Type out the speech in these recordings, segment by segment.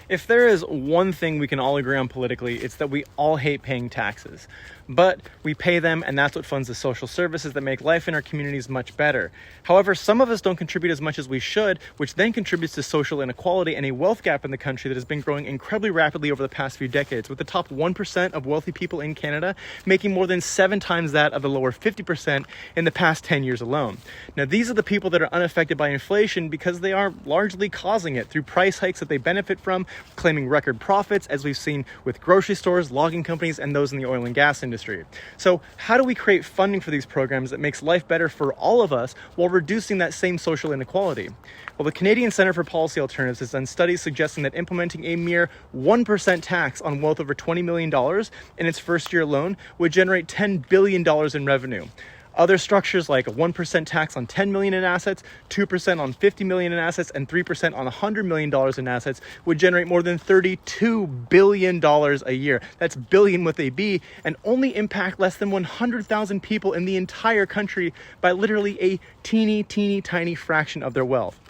If there is one thing we can all agree on politically, it's that we all hate paying taxes. But we pay them, and that's what funds the social services that make life in our communities much better. However, some of us don't contribute as much as we should, which then contributes to social inequality and a wealth gap in the country that has been growing incredibly rapidly over the past few decades, with the top 1% of wealthy people in Canada making more than 7 times that of the lower 50% in the past 10 years alone. Now, these are the people that are unaffected by inflation because they are largely causing it through price hikes that they benefit from, claiming record profits, as we've seen with grocery stores, logging companies, and those in the oil and gas industry. So how do we create funding for these programs that makes life better for all of us while reducing that same social inequality? Well, the Canadian Centre for Policy Alternatives has done studies suggesting that implementing a mere 1% tax on wealth over $20 million in its first year alone would generate $10 billion in revenue. Other structures like a 1% tax on $10 million in assets, 2% on $50 million in assets, and 3% on $100 million in assets would generate more than $32 billion a year. That's billion with a B, and only impact less than 100,000 people in the entire country by literally a teeny tiny fraction of their wealth.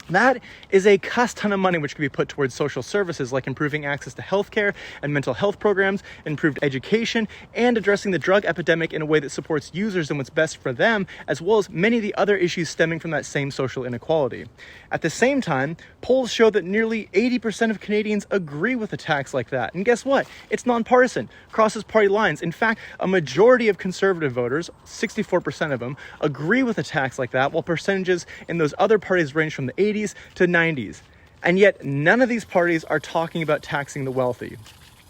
That is a cuss ton of money which could be put towards social services like improving access to healthcare and mental health programs, improved education, and addressing the drug epidemic in a way that supports users and what's best for them, as well as many of the other issues stemming from that same social inequality. At the same time, polls show that nearly 80% of Canadians agree with a tax like that. And guess what? It's nonpartisan, crosses party lines. In fact, a majority of conservative voters, 64% of them, agree with a tax like that, while percentages in those other parties range from the 80s to 90s. And yet none of these parties are talking about taxing the wealthy.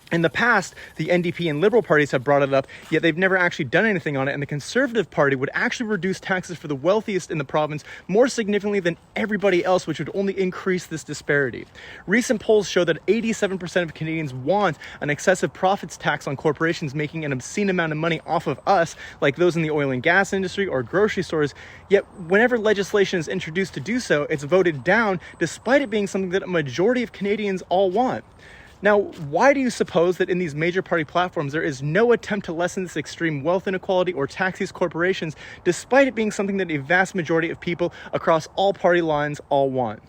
In the past, the NDP and Liberal parties have brought it up, yet they've never actually done anything on it, and the Conservative Party would actually reduce taxes for the wealthiest in the province more significantly than everybody else, which would only increase this disparity. Recent polls show that 87% of Canadians want an excessive profits tax on corporations making an obscene amount of money off of us, like those in the oil and gas industry or grocery stores, yet whenever legislation is introduced to do so, it's voted down, despite it being something that a majority of Canadians all want. Now, why do you suppose that in these major party platforms there is no attempt to lessen this extreme wealth inequality or tax these corporations, despite it being something that a vast majority of people across all party lines all want?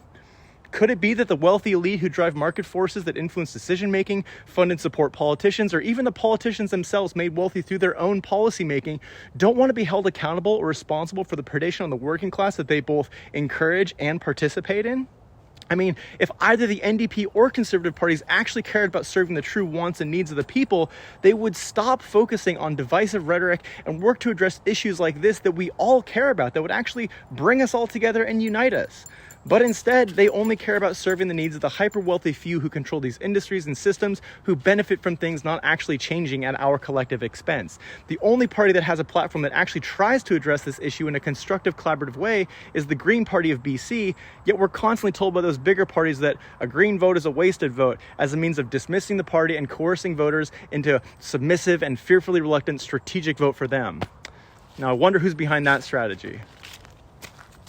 Could it be that the wealthy elite who drive market forces that influence decision-making, fund and support politicians, or even the politicians themselves made wealthy through their own policy-making, don't want to be held accountable or responsible for the predation on the working class that they both encourage and participate in? I mean, if either the NDP or Conservative parties actually cared about serving the true wants and needs of the people, they would stop focusing on divisive rhetoric and work to address issues like this that we all care about, that would actually bring us all together and unite us. But instead, they only care about serving the needs of the hyper-wealthy few who control these industries and systems, who benefit from things not actually changing at our collective expense. The only party that has a platform that actually tries to address this issue in a constructive, collaborative way is the Green Party of BC, yet we're constantly told by those bigger parties that a Green vote is a wasted vote as a means of dismissing the party and coercing voters into a submissive and fearfully reluctant strategic vote for them. Now, I wonder who's behind that strategy.